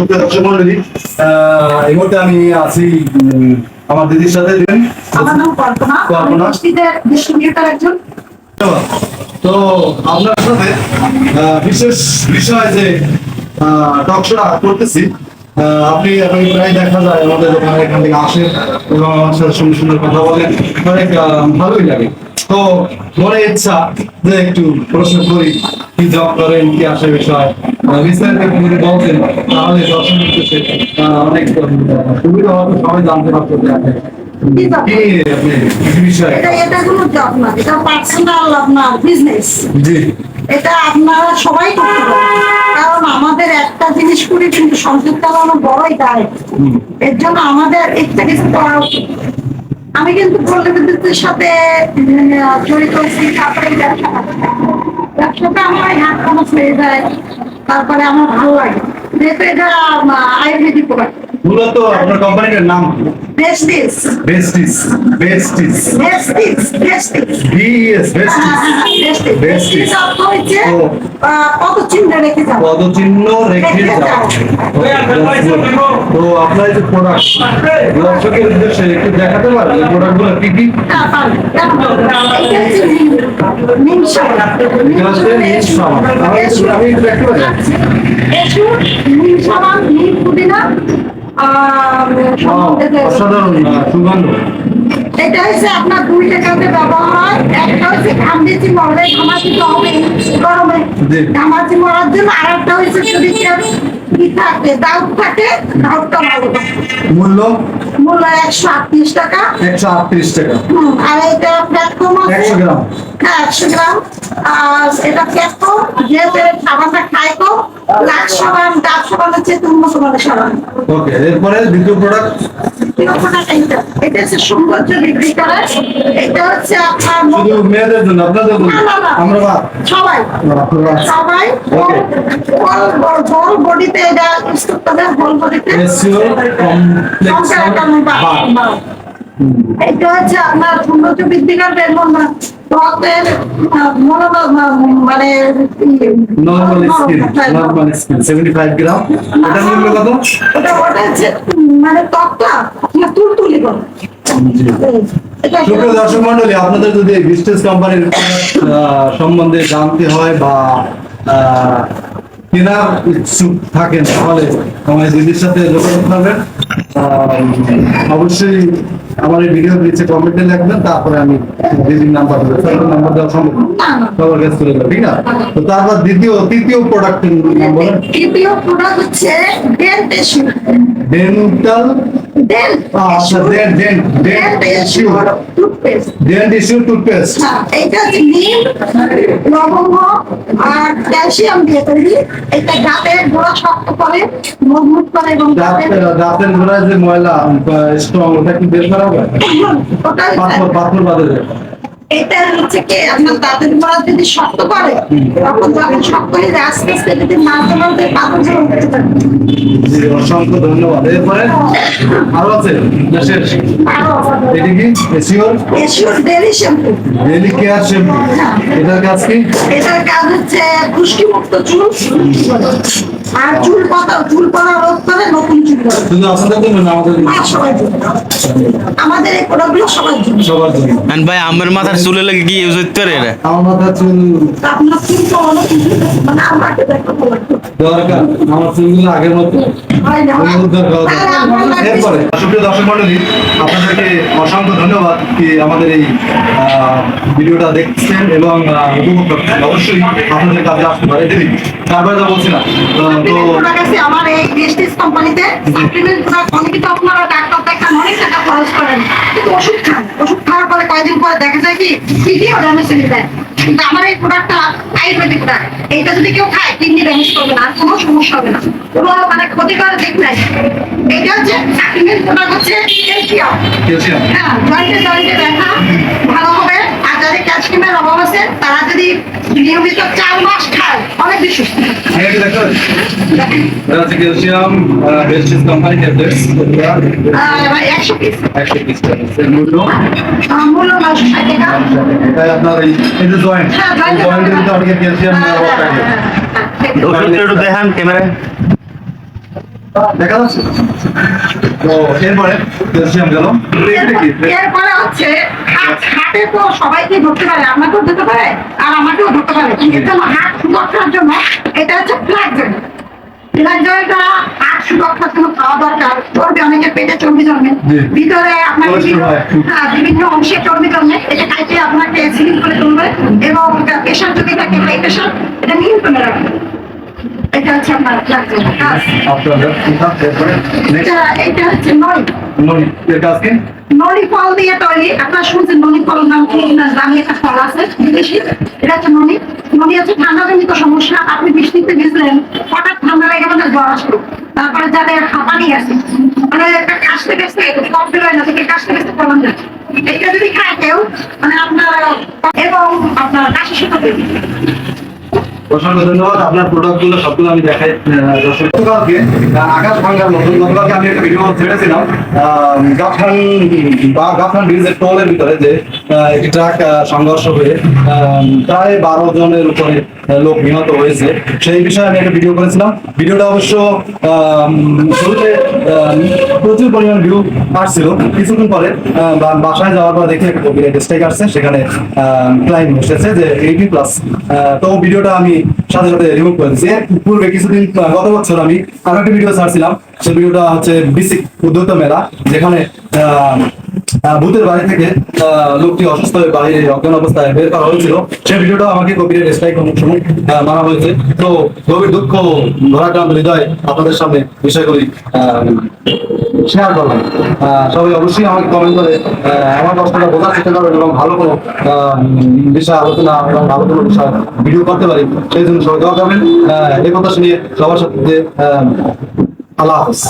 সুপ্রিয় দর্শক মন্ডলী, এই মুহূর্তে আমি আছি আমার দিদির সাথে। আমার নাম কল্পনা, আমি বস্তিদের ডিস্ট্রিবিউটর একজন। তো আপনার সাথে বিশেষ বিষয় যে টক শোটা করতেছি, আপনি প্রায় দেখা যায় আমাদের দোকানে এখান থেকে আসেন এবং আমার সাথে সুন্দর সুন্দর কথা বলেন, অনেক ভালোই লাগে। তো মনে ইচ্ছা যে একটু প্রশ্ন করি, কি জব করেন, কি আসে বিষয় বিস্তারিত যদি বলতেন তাহলে দর্শক অনেক সুবিধা হতো, সবাই জানতে পারতো যে আপনি এটা কোনো জব না, এটা পার্সোনাল আপনার বিজনেস। জি, এটা আপনারা সবাই করতে পারেন, কারণ আমাদের একটা জিনিস করে কিন্তু সংযোগ চালানো বড়ই দায়। এর জন্য আমাদের একটা কিছু করা উচিত। আমি কিন্তু পল্লী বিদ্যুতের সাথে জড়িত হয়েছি, তারপরে ব্যবসাটা আমার হাত খরচ হয়ে যায়, তারপরে আমার ভালো লাগে যেহেতু এটা আয়ুর্বেদিক প্রোডাক্ট। মূলত আপনার কোম্পানির নাম বেস্টিস বেস্টিস বেস্টিস বেস্টিস বেস্টিস বিএস বেস্টিস পদচিহ্ন রেখে যাও, পদচিহ্ন রেখে যাও। তো আপনার যে প্রোডাক্ট দর্শকের উদ্দেশ্যে একটু দেখাতে পারেন এই প্রোডাক্টগুলো কি কি? নিম সাবান, নিম সাবান, নিম পুদিনা, অসাধারণ সুগন্ধ। এটা হচ্ছে আপনার দুই টাকাতে ব্যবহার হয়। একটা হচ্ছে ঘামড়িচি মরলে ঘামাচিতে হবে গরমে ঘামাচি মরার জন্য, আর একটা হচ্ছে যদি কেউ কি থাকে দাউদ থাকে, দাউদটা ভালো। মূল্য মূল্য 138 টাকা। 138 টাকা। আর এটা প্ল্যাটফর্ম 100 গ্রাম। হ্যাঁ 100 গ্রাম। আর এটা প্ল্যাটফর্ম যেহেতু সাবানটা খায় তো লাখ সাবান, ডাব সাবান হচ্ছে উন্নত মানের সাবান। ওকে, এরপরে দ্বিতীয় প্রোডাক্ট। এটা হচ্ছে সৌন্দর্য বৃদ্ধি করে। এটা হচ্ছে আপনার শুধু মেয়েদের জন্য, আপনাদের জন্য? আমরা সবাই সবাই হোল বডিতে এটা ইউজ করতে হবে, হোল বডিতে। এটা হচ্ছে আপনার সৌন্দর্য বৃদ্ধি করবে এবং ত্বকের মানে নরমাল স্কিন 75 গ্রাম। এটা মূল্য কত? ওটা হচ্ছে মানে ত্বকটা তুলতুলি করে। সুপ্রিয় দর্শক মন্ডলী, আপনাদের যদি বিস্টেস কোম্পানির সম্বন্ধে জানতে হয় বা কেনার ইচ্ছুক থাকেন তাহলে আমার দিদির সাথে যোগাযোগ করবেন। অবশ্যই আমার এই ভিডিও নিচে কমেন্টে লিখবেন, তারপরে আমি দিদির নাম্বার দেবো। নাম্বার দেওয়া সম্ভব সবার কাছে চলে যাবে, ঠিক না? তো তারপর তৃতীয় প্রোডাক্টের নাম বলেন। তৃতীয় প্রোডাক্ট হচ্ছে ডেন্টিস্যু। Dental toothpaste. এটা হচ্ছে নিম, লবঙ্গ আর ক্যালসিয়াম দিয়ে তৈরি। এটা দাঁতের গোড়া শক্ত করে, মজবুত করে এবং দাঁতের গোড়ায় যে ময়লা স্ট্রং, ওটা কি বের করা হবে? পাথর বাঁধে যায়। এটা হচ্ছে কি আপনার দাঁতের গোড়া যদি শক্ত করে, তখন যখন শক্ত হয়ে যায় আস্তে আস্তে যদি মাঝে মাঝে পাথর জমা করতে পারে। অসংখ্য ধন্যবাদ। এরপরে আরো আছে না শেষ? এটা কি assure daily shampoo, daily care shampoo. এটার কাজ কি? এটার কাজ হচ্ছে পুষ্টিমুক্ত চুল আর চুল পড়া রোধ করে, নতুন চুল করে। শুধু আপনাদের জন্য না আমাদের জন্য? সবার জন্য। আমাদের এই প্রোডাক্টগুলো সবার জন্য। সবার জন্য। ভাই আমার মাথার চুলে লাগে কি ইউজ করতে পারে এটা? আমার মাথার চুল আপনার চুল তো অনেক মানে আমাকে দেখতে ভালো লাগতো। দরকার, আমার চুলগুলো আগের মতো। এরপরে সুপ্রিয় দর্শক মন্ডলী, আপনাদেরকে অসংখ্য ধন্যবাদ কি আমাদের এই ভিডিওটা দেখছেন এবং উপভোগ করছেন। অবশ্যই আপনাদের কাজে আসতে পারে। দিদি তারপরে যা বলছিলাম, তো আমার এই প্রেস্টিজ কোম্পানিতে সাপ্লিমেন্ট প্রোডাক্ট অনেকে তো আপনারা ডাক্তার দেখান, অনেক টাকা খরচ করেন, কিন্তু ওষুধ খান। ওষুধ খাওয়ার পরে কয়েকদিন পরে দেখা যায় কি কিডনিও ড্যামেজ হয়ে যায়। কিন্তু আমার এই প্রোডাক্টটা আয়ুর্বেদিক প্রোডাক্ট, এইটা যদি কেউ খায় কিডনি ড্যামেজ করবে না, আর কোনো সমস্যা হবে না, কোনো মানে ক্ষতিকর দিক নাই। এটা হচ্ছে সাপ্লিমেন্ট প্রোডাক্ট হচ্ছে ক্যালসিয়াম। হ্যাঁ, জয়েন্টে ব্যথা ভালো হবে। আর যাদের ক্যালসিয়ামের অভাব আছে তারা যদি নিয়মিত 4 মাস খায় অনেক বেশি সুস্থ থাকে। ক্যালসিয়াম বেস্টিস কোম্পানি ট্যাবলেটস 100 পিস। 100 পিস। মূল্য মূল্য 960 টাকা। তাই আপনার এই যে জয়েন্ট, জয়েন্টের ভিতরে অনেক ক্যালসিয়াম থাকে। ওষুধটা একটু দেখান ক্যামেরায়। দেখা যাচ্ছে? তো এরপরে ক্যালসিয়াম গেল। এটা কি? এরপরে হচ্ছে হাটে তো সবাইকে ধরতে পারে, আপনাকেও ধরতে পারে আর আমাকেও ধরতে পারে। এর জন্য হাট সুরক্ষার জন্য এটা হচ্ছে ফ্ল্যাগ জয়েন্ট। ফ্ল্যাগ জয়েন্টটা হাট সুরক্ষার জন্য খাওয়া দরকার। চর্বি, অনেকে পেটে চর্বি জন্মে, জি। ভিতরে আপনার কোলেস্টেরল হয়। বিভিন্ন অংশে চর্বি জন্মে, এটা খাইতে আপনাকে সিলিং করে তুলবে এবং প্রেশার যদি থাকে, হাই প্রেশার, এটা নিয়ন্ত্রণে রাখবে। এটা হচ্ছে আপনার ফ্ল্যাগ জয়েন্ট কাজ। আপনাদের এরপরে নেক্সট এটা হচ্ছে নয় ননি এর কাজ কি? ননি ফল দিয়ে তৈরি। আপনারা শুনছেন ননি ফল নাম কি? না, দামি একটা ফল আছে বিদেশি, এটা হচ্ছে ননি। ননি হচ্ছে ঠান্ডাজনিত সমস্যা। আপনি বৃষ্টিতে ভিজলেন, হঠাৎ ঠান্ডা লেগে মানে জ্বর আসলো, তারপরে যাদের হাঁপানি আছে, মানে একটা কাশতে কাশতে কম ফেলায় না থেকে কাশতে কাশতে ফলন যায়, এটা যদি খায় কেউ মানে আপনার এবং আপনার কাশি শুকাতে অসংখ্য ধন্যবাদ। আপনার প্রোডাক্টগুলো সবগুলো আমি দেখাই দর্শক। গতকালকে আকাশ ভাঙ্গার মতন গতকালকে আমি একটা ভিডিও ছেড়েছিলাম গাফান ব্রিজের টোলের ভিতরে যে একটি ট্রাক সংঘর্ষ হয়ে প্রায় 12 জনের উপরে লোক নিহত হয়েছে, সেই বিষয়ে আমি একটা ভিডিও করেছিলাম। ভিডিওটা অবশ্য শুরুতে প্রচুর পরিমাণ ভিউ আসছিল, কিছুক্ষণ পরে বাসায় যাওয়ার পর দেখি একটা কপিরাইট স্ট্রাইক আসছে, সেখানে ক্লাইম এসেছে যে 80+। তো ভিডিওটা আমি সাথে সাথে রিমুভ করে দিয়েছি। পূর্বে কিছুদিন গত বছর আমি আরো একটা ভিডিও ছাড়ছিলাম, সেই ভিডিওটা হচ্ছে বিসিক উদ্যোক্তা মেলা, যেখানে ভূতের বাড়ি থেকে লোকটি অসুস্থ হয়ে বাইরে অজ্ঞান অবস্থায় বের করা হয়েছিল। সেই ভিডিওটা আমাকে কপিরাইট স্ট্রাইক সময় মারা হয়েছে। তো গভীর দুঃখ ধরাক্রান্ত হৃদয় আপনাদের সামনে বিষয়গুলি শেয়ার করলাম। সবাই অবশ্যই আমাকে কমেন্ট করে আমার কষ্টটা বোঝার চেষ্টা করবেন এবং ভালো কোনো বিষয় আলোচনা এবং ভালো কোনো বিষয় ভিডিও করতে পারি, সেই জন্য সবাই দোয়া করবেন। এই কথা শুনিয়ে সবার সাথে আল্লাহ হাফেজ।